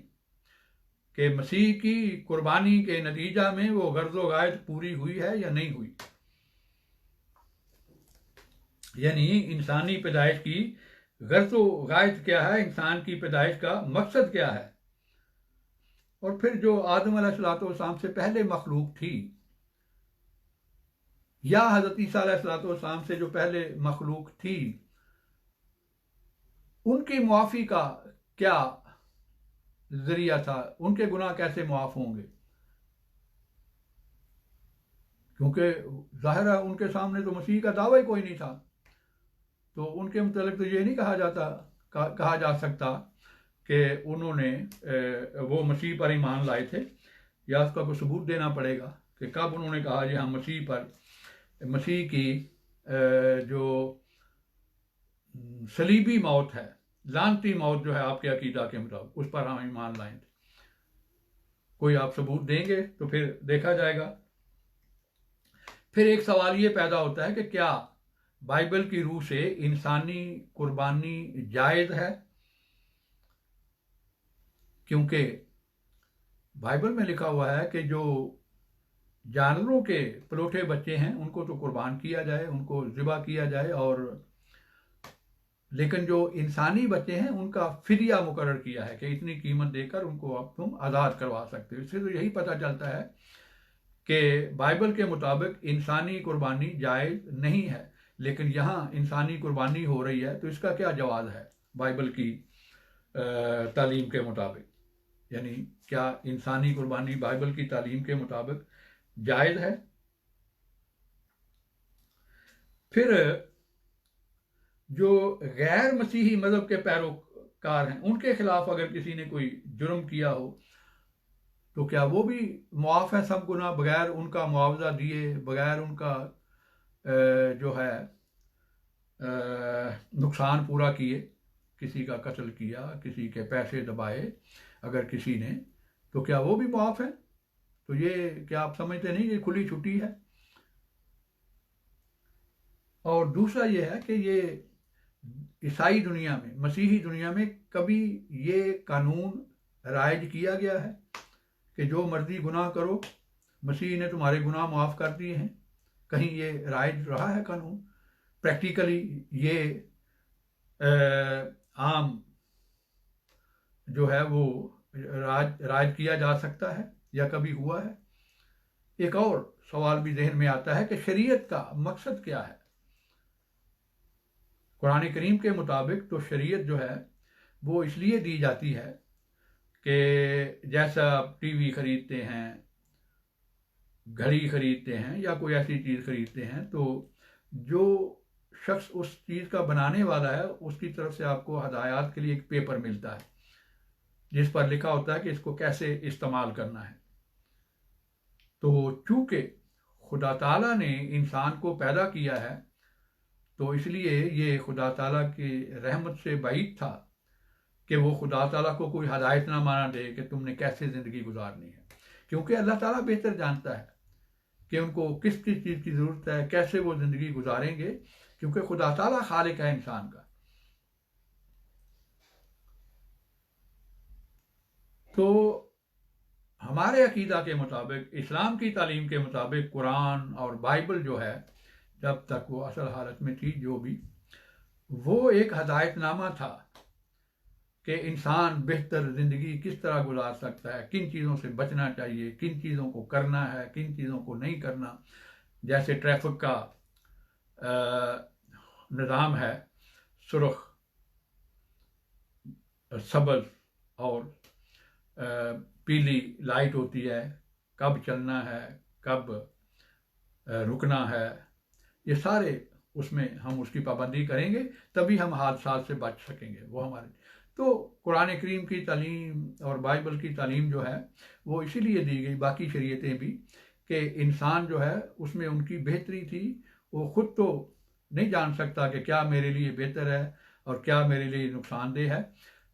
کہ مسیح کی قربانی کے نتیجہ میں وہ غرض و غایت پوری ہوئی ہے یا نہیں ہوئی. یعنی انسانی پیدائش کی غرض و غایت کیا ہے، انسان کی پیدائش کا مقصد کیا ہے. اور پھر جو آدم علیہ السلام سے پہلے مخلوق تھی، یا حضرت عیسیٰ علیہ السلام سے جو پہلے مخلوق تھی، ان کی معافی کا کیا ذریعہ تھا، ان کے گناہ کیسے معاف ہوں گے؟ کیونکہ ظاہر ہے ان کے سامنے تو مسیح کا دعویٰ ہی کوئی نہیں تھا، تو ان کے متعلق تو یہ نہیں کہا جا سکتا کہ انہوں نے وہ مسیح پر ایمان لائے تھے، یا اس کا کوئی ثبوت دینا پڑے گا کہ کب انہوں نے کہا جی ہم مسیح کی جو صلیبی موت ہے، لعنتی موت جو ہے آپ کے عقیدہ کے مطابق، اس پر ہم ایمان لائیں تھے۔ کوئی آپ ثبوت دیں گے تو پھر دیکھا جائے گا۔ پھر ایک سوال یہ پیدا ہوتا ہے کہ کیا بائبل کی روح سے انسانی قربانی جائز ہے؟ کیونکہ بائبل میں لکھا ہوا ہے کہ جو جانوروں کے پلوٹے بچے ہیں ان کو تو قربان کیا جائے، ان کو ذبح کیا جائے، اور لیکن جو انسانی بچے ہیں ان کا فدیہ مقرر کیا ہے کہ اتنی قیمت دے کر ان کو اب تم آزاد کروا سکتے ہو۔ اس سے تو یہی پتہ چلتا ہے کہ بائبل کے مطابق انسانی قربانی جائز نہیں ہے، لیکن یہاں انسانی قربانی ہو رہی ہے، تو اس کا کیا جواز ہے بائبل کی تعلیم کے مطابق؟ یعنی کیا انسانی قربانی بائبل کی تعلیم کے مطابق جائز ہے؟ پھر جو غیر مسیحی مذہب کے پیروکار ہیں ان کے خلاف اگر کسی نے کوئی جرم کیا ہو تو کیا وہ بھی معاف ہے سب گناہ، بغیر ان کا معاوضہ دیے، بغیر ان کا جو ہے نقصان پورا کیے؟ کسی کا قتل کیا، کسی کے پیسے دبائے اگر کسی نے، تو کیا وہ بھی معاف ہے؟ تو یہ کیا آپ سمجھتے نہیں کہ کھلی چھٹی ہے؟ اور دوسرا یہ ہے کہ یہ عیسائی دنیا میں، مسیحی دنیا میں کبھی یہ قانون رائج کیا گیا ہے کہ جو مرضی گناہ کرو، مسیح نے تمہارے گناہ معاف کر دیے ہیں؟ کہیں یہ رائج رہا ہے قانون؟ پریکٹیکلی یہ عام جو ہے وہ رائج کیا جا سکتا ہے یا کبھی ہوا ہے؟ ایک اور سوال بھی ذہن میں آتا ہے کہ شریعت کا مقصد کیا ہے؟ قرآن کریم کے مطابق تو شریعت جو ہے وہ اس لیے دی جاتی ہے کہ جیسا آپ ٹی وی خریدتے ہیں، گھڑی خریدتے ہیں یا کوئی ایسی چیز خریدتے ہیں، تو جو شخص اس چیز کا بنانے والا ہے اس کی طرف سے آپ کو ہدایات کے لیے ایک پیپر ملتا ہے جس پر لکھا ہوتا ہے کہ اس کو کیسے استعمال کرنا ہے۔ تو چونکہ خدا تعالیٰ نے انسان کو پیدا کیا ہے تو اس لیے یہ خدا تعالیٰ کی رحمت سے بعید تھا کہ وہ خدا تعالیٰ کو کوئی ہدایت نہ مانا دے کہ تم نے کیسے زندگی گزارنی ہے، کیونکہ اللہ تعالیٰ بہتر جانتا ہے کہ ان کو کس چیز کی ضرورت ہے، کیسے وہ زندگی گزاریں گے، کیونکہ خدا تعالیٰ خالق ہے انسان کا۔ تو ہمارے عقیدہ کے مطابق، اسلام کی تعلیم کے مطابق، قرآن اور بائبل جو ہے جب تک وہ اصل حالت میں تھی جو بھی، وہ ایک ہدایت نامہ تھا کہ انسان بہتر زندگی کس طرح گزار سکتا ہے، کن چیزوں سے بچنا چاہیے، کن چیزوں کو کرنا ہے، کن چیزوں کو نہیں کرنا۔ جیسے ٹریفک کا نظام ہے، سرخ، سبز اور پیلی لائٹ ہوتی ہے، کب چلنا ہے، کب رکنا ہے، یہ سارے اس میں ہم اس کی پابندی کریں گے تبھی ہم حادثات سے بچ سکیں گے۔ وہ ہمارے تو قرآن کریم کی تعلیم اور بائبل کی تعلیم جو ہے وہ اسی لیے دی گئی، باقی شریعتیں بھی، کہ انسان جو ہے اس میں ان کی بہتری تھی، وہ خود تو نہیں جان سکتا کہ کیا میرے لیے بہتر ہے اور کیا میرے لیے نقصان دہ ہے،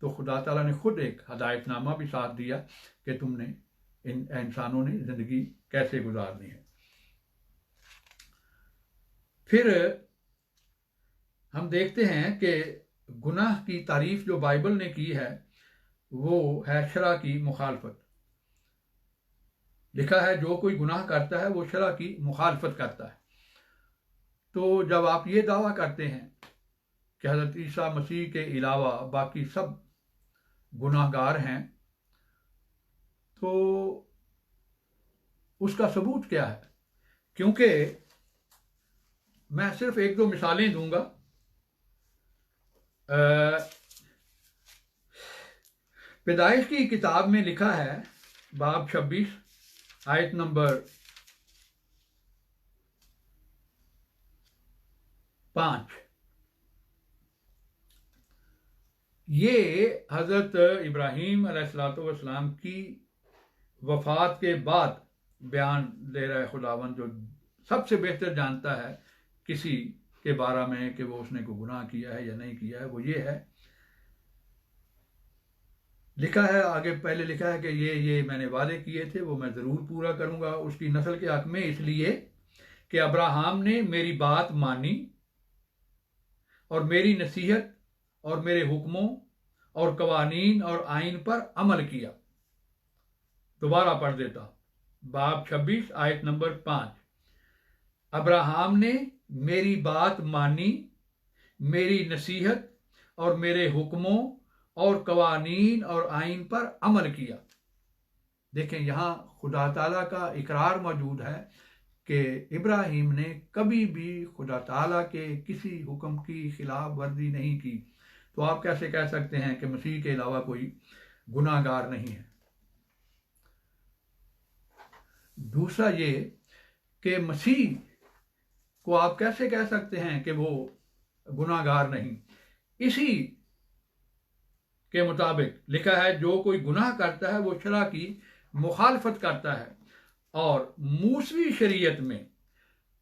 تو خدا تعالیٰ نے خود ایک ہدایت نامہ بھی ساتھ دیا کہ تم نے انسانوں نے زندگی کیسے گزارنی ہے۔ پھر ہم دیکھتے ہیں کہ گناہ کی تعریف جو بائبل نے کی ہے وہ ہے شرع کی مخالفت۔ لکھا ہے جو کوئی گناہ کرتا ہے وہ شرع کی مخالفت کرتا ہے۔ تو جب آپ یہ دعویٰ کرتے ہیں کہ حضرت عیسیٰ مسیح کے علاوہ باقی سب گناہ گار ہیں، تو اس کا ثبوت کیا ہے؟ کیونکہ میں صرف ایک دو مثالیں دوں گا۔ پیدائش کی کتاب میں لکھا ہے باب 26 آیت نمبر 5، یہ حضرت ابراہیم علیہ السلام کی وفات کے بعد بیان دے رہا ہے خداوند، جو سب سے بہتر جانتا ہے کسی کے بارے میں کہ وہ اس نے کوئی گناہ کیا ہے یا نہیں کیا ہے۔ وہ یہ ہے، لکھا ہے آگے، پہلے لکھا ہے کہ یہ میں نے وعدے کیے تھے وہ میں ضرور پورا کروں گا اس کی نسل کے حق میں، اس لیے کہ ابراہم نے میری بات مانی اور میری نصیحت اور میرے حکموں اور قوانین اور آئین پر عمل کیا۔ دوبارہ پڑھ دیتا، باب 26 آیت نمبر 5، ابراہم نے میری بات مانی، میری نصیحت اور میرے حکموں اور قوانین اور آئین پر عمل کیا۔ دیکھیں یہاں خدا تعالیٰ کا اقرار موجود ہے کہ ابراہیم نے کبھی بھی خدا تعالیٰ کے کسی حکم کی خلاف ورزی نہیں کی، تو آپ کیسے کہہ سکتے ہیں کہ مسیح کے علاوہ کوئی گناہ گار نہیں ہے؟ دوسرا یہ کہ مسیح کو آپ کیسے کہہ سکتے ہیں کہ وہ گناہ گار نہیں؟ اسی کے مطابق لکھا ہے جو کوئی گناہ کرتا ہے وہ شرع کی مخالفت کرتا ہے، اور موسوی شریعت میں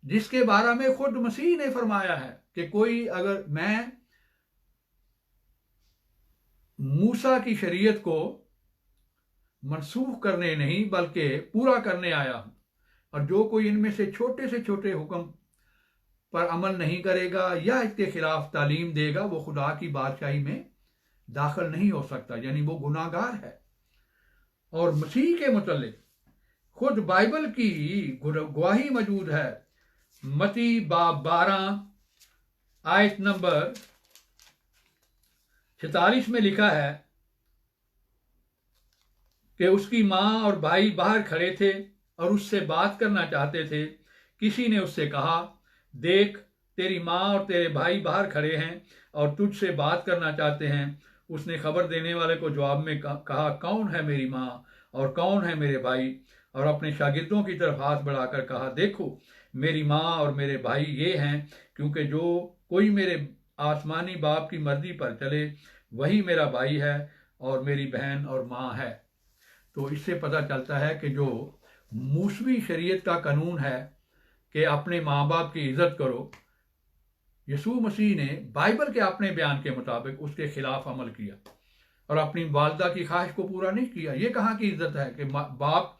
جس کے بارے میں خود مسیح نے فرمایا ہے کہ کوئی اگر میں موسیٰ کی شریعت کو منسوخ کرنے نہیں بلکہ پورا کرنے آیا ہوں، اور جو کوئی ان میں سے چھوٹے حکم پر عمل نہیں کرے گا یا اس کے خلاف تعلیم دے گا وہ خدا کی بادشاہی میں داخل نہیں ہو سکتا، یعنی وہ گناہ گار ہے۔ اور مسیح کے متعلق خود بائبل کی گواہی موجود ہے، متی باب 12 آیت نمبر 46 میں لکھا ہے کہ اس کی ماں اور بھائی باہر کھڑے تھے اور اس سے بات کرنا چاہتے تھے۔ کسی نے اس سے کہا، دیکھ تیری ماں اور تیرے بھائی باہر کھڑے ہیں اور تجھ سے بات کرنا چاہتے ہیں۔ اس نے خبر دینے والے کو جواب میں کہا، کون ہے میری ماں اور کون ہے میرے بھائی؟ اور اپنے شاگردوں کی طرف ہاتھ بڑھا کر کہا، دیکھو میری ماں اور میرے بھائی یہ ہیں، کیونکہ جو کوئی میرے آسمانی باپ کی مرضی پر چلے وہی میرا بھائی ہے اور میری بہن اور ماں ہے۔ تو اس سے پتہ چلتا ہے کہ جو موسوی شریعت کا قانون ہے کہ اپنے ماں باپ کی عزت کرو، یسوع مسیح نے بائبل کے اپنے بیان کے مطابق اس کے خلاف عمل کیا اور اپنی والدہ کی خواہش کو پورا نہیں کیا۔ یہ کہاں کی عزت ہے کہ باپ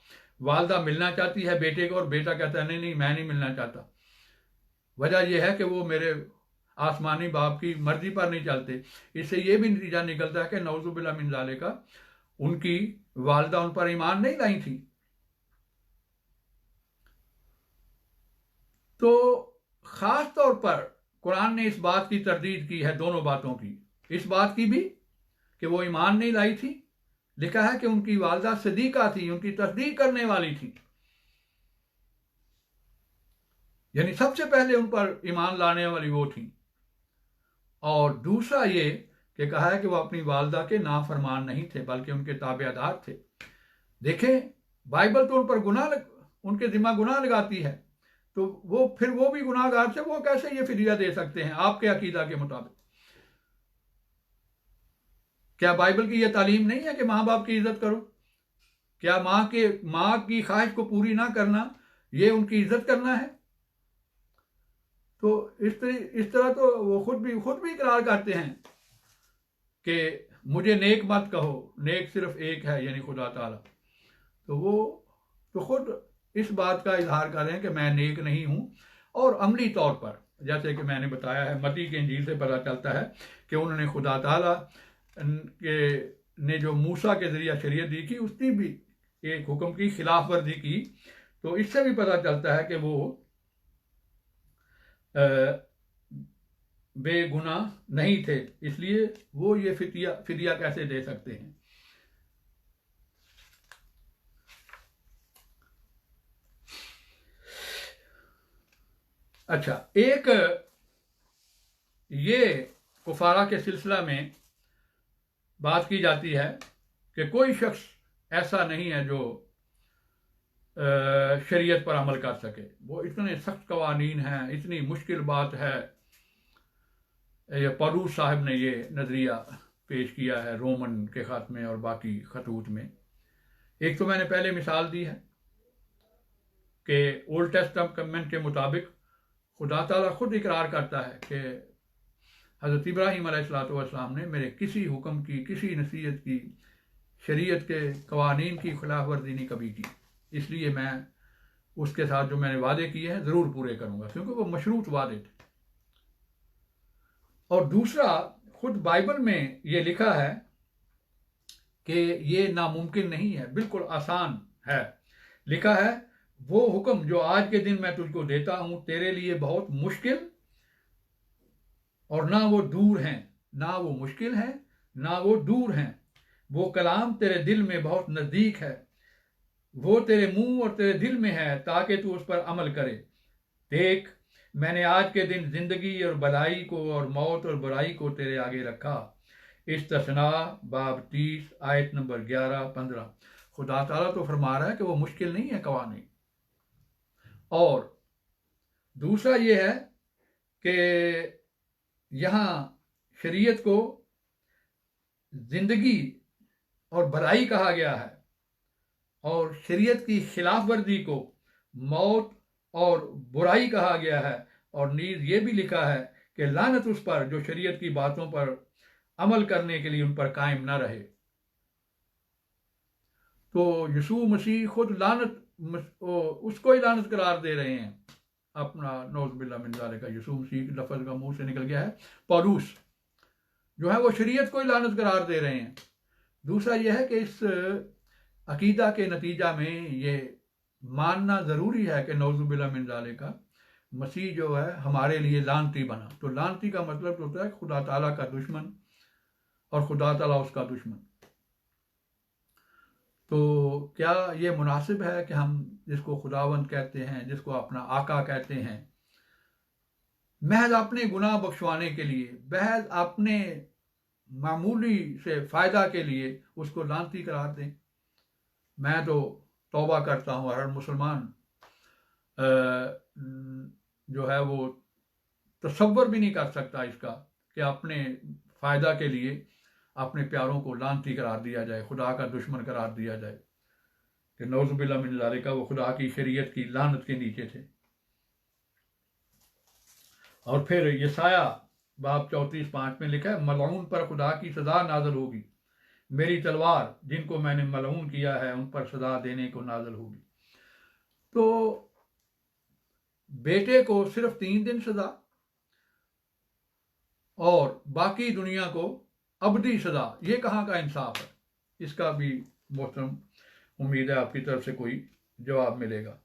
والدہ ملنا چاہتی ہے بیٹے کو اور بیٹا کہتا ہے نہیں میں نہیں ملنا چاہتا؟ وجہ یہ ہے کہ وہ میرے آسمانی باپ کی مرضی پر نہیں چلتے۔ اس سے یہ بھی نتیجہ نکلتا ہے کہ نعوذ باللہ من ذالک ان کی والدہ ان پر ایمان نہیں لائی تھی۔ تو خاص طور پر قرآن نے اس بات کی تردید کی ہے، دونوں باتوں کی، اس بات کی بھی کہ وہ ایمان نہیں لائی تھی، لکھا ہے کہ ان کی والدہ صدیقہ تھی، ان کی تصدیق کرنے والی تھی، یعنی سب سے پہلے ان پر ایمان لانے والی وہ تھی۔ اور دوسرا یہ کہ کہا ہے کہ وہ اپنی والدہ کے نافرمان نہیں تھے بلکہ ان کے تابع دار تھے۔ دیکھیں بائبل تو ان پر ان کے ذمہ گناہ لگاتی ہے، تو وہ پھر وہ بھی گناہ گار سے وہ کیسے یہ فدیہ دے سکتے ہیں آپ کے عقیدہ کے مطابق؟ کیا بائبل کی یہ تعلیم نہیں ہے کہ ماں باپ کی عزت کرو؟ کیا ماں کی خواہش کو پوری نہ کرنا یہ ان کی عزت کرنا ہے؟ تو اس طرح تو وہ خود بھی اقرار کرتے ہیں کہ مجھے نیک مت کہو، نیک صرف ایک ہے یعنی خدا تعالیٰ۔ تو وہ تو خود اس بات کا اظہار کر رہے ہیں کہ میں نیک نہیں ہوں۔ اور عملی طور پر جیسے کہ میں نے بتایا ہے، متی کی انجیل سے پتہ چلتا ہے کہ انہوں نے خدا تعالیٰ نے جو موسیٰ کے ذریعہ شریعت دی تھی اس کی بھی ایک حکم کی خلاف ورزی کی۔ تو اس سے بھی پتہ چلتا ہے کہ وہ بے گناہ نہیں تھے، اس لیے وہ یہ فدیہ کیسے دے سکتے ہیں؟ اچھا، ایک یہ کفارہ کے سلسلہ میں بات کی جاتی ہے کہ کوئی شخص ایسا نہیں ہے جو شریعت پر عمل کر سکے. وہ اتنے سخت قوانین ہیں، اتنی مشکل بات ہے. یہ پالوس صاحب نے یہ نظریہ پیش کیا ہے رومن کے خط میں اور باقی خطوط میں. ایک تو میں نے پہلے مثال دی ہے کہ اولڈ ٹیسٹمنٹ کے مطابق خدا تعالیٰ خود اقرار کرتا ہے کہ حضرت ابراہیم علیہ السلام نے میرے کسی حکم کی، کسی نصیحت کی، شریعت کے قوانین کی خلاف ورزی نہیں کبھی کی. اس لیے میں اس کے ساتھ جو میں نے وعدے کیے ہیں ضرور پورے کروں گا، کیونکہ وہ مشروط وعدے تھے. اور دوسرا، خود بائبل میں یہ لکھا ہے کہ یہ ناممکن نہیں ہے، بالکل آسان ہے. لکھا ہے وہ حکم جو آج کے دن میں تجھ کو دیتا ہوں تیرے لیے بہت مشکل اور نہ وہ دور ہیں، نہ وہ مشکل ہیں نہ وہ دور ہیں. وہ کلام تیرے دل میں بہت نزدیک ہے، وہ تیرے منہ اور تیرے دل میں ہے تاکہ تو اس پر عمل کرے. دیکھ میں نے آج کے دن زندگی اور بھلائی کو اور موت اور برائی کو تیرے آگے رکھا. استثناء باب 30 آیت نمبر 11-15. خدا تعالیٰ تو فرما رہا ہے کہ وہ مشکل نہیں ہے قوانین. اور دوسرا یہ ہے کہ یہاں شریعت کو زندگی اور بھلائی کہا گیا ہے، اور شریعت کی خلاف ورزی کو موت اور برائی کہا گیا ہے. اور نیز یہ بھی لکھا ہے کہ لعنت اس پر جو شریعت کی باتوں پر عمل کرنے کے لیے ان پر قائم نہ رہے. تو یسوع مسیح خود لعنت اس کو ہی لعنت قرار دے رہے ہیں. اپنا نعوذ باللہ من ذالک، یسوع مسیح لفظ کا منہ سے نکل گیا ہے. پالوس جو ہے وہ شریعت کو ہی لعنت قرار دے رہے ہیں. دوسرا یہ ہے کہ اس عقیدہ کے نتیجہ میں یہ ماننا ضروری ہے کہ نعوذ باللہ من ذالک مسیح جو ہے ہمارے لیے لعنتی بنا. تو لعنتی کا مطلب ہوتا ہے خدا تعالیٰ کا دشمن اور خدا تعالیٰ اس کا دشمن. تو کیا یہ مناسب ہے کہ ہم جس کو خداوند کہتے ہیں، جس کو اپنا آقا کہتے ہیں، محض اپنے گناہ بخشوانے کے لیے، محض اپنے معمولی سے فائدہ کے لیے اس کو لعنتی قرار دیں؟ میں تو توبہ کرتا ہوں، ہر مسلمان جو ہے وہ تصور بھی نہیں کر سکتا اس کا کہ اپنے فائدہ کے لیے اپنے پیاروں کو لعنتی قرار دیا جائے، خدا کا دشمن قرار دیا جائے، کہ نعوذ باللہ من ذالک وہ خدا کی شریعت کی لعنت کے نیچے تھے. اور پھر یسایہ باب 34:5 میں لکھا ہے ملعون پر خدا کی سزا نازل ہوگی، میری تلوار جن کو میں نے ملعون کیا ہے ان پر سزا دینے کو نازل ہوگی. تو بیٹے کو صرف 3 دن سزا اور باقی دنیا کو ابدی سزا، یہ کہاں کا انصاف ہے؟ اس کا بھی محترم امید ہے آپ کی طرف سے کوئی جواب ملے گا.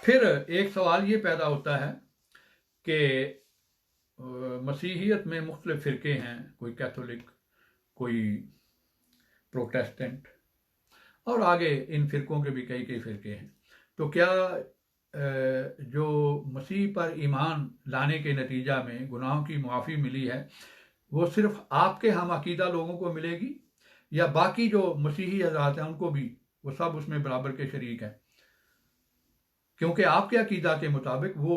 پھر ایک سوال یہ پیدا ہوتا ہے کہ مسیحیت میں مختلف فرقے ہیں، کوئی کیتھولک، کوئی پروٹیسٹنٹ، اور آگے ان فرقوں کے بھی کئی فرقے ہیں. تو کیا جو مسیح پر ایمان لانے کے نتیجہ میں گناہوں کی معافی ملی ہے وہ صرف آپ کے ہم عقیدہ لوگوں کو ملے گی، یا باقی جو مسیحی حضرات ہیں ان کو بھی وہ سب اس میں برابر کے شریک ہیں؟ کیونکہ آپ کے عقیدہ کے مطابق وہ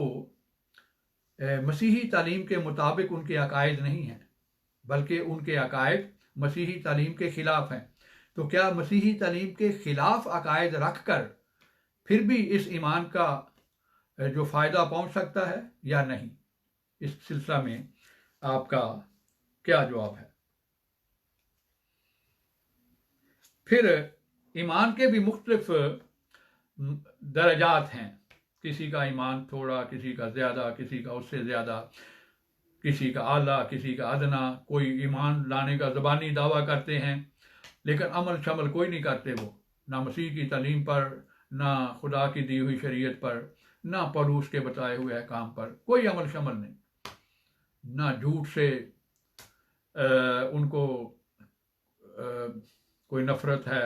مسیحی تعلیم کے مطابق ان کے عقائد نہیں ہیں، بلکہ ان کے عقائد مسیحی تعلیم کے خلاف ہیں. تو کیا مسیحی تعلیم کے خلاف عقائد رکھ کر پھر بھی اس ایمان کا جو فائدہ پہنچ سکتا ہے یا نہیں؟ اس سلسلہ میں آپ کا کیا جواب ہے؟ پھر ایمان کے بھی مختلف درجات ہیں، کسی کا ایمان تھوڑا، کسی کا زیادہ، کسی کا اس سے زیادہ، کسی کا اعلیٰ، کسی کا ادنا. کوئی ایمان لانے کا زبانی دعویٰ کرتے ہیں لیکن عمل شمل کوئی نہیں کرتے، وہ نہ مسیح کی تعلیم پر، نہ خدا کی دی ہوئی شریعت پر، نہ پالوس کے بتائے ہوئے احکام پر کوئی عمل شمل نہیں. نہ جھوٹ سے ان کو کوئی نفرت ہے،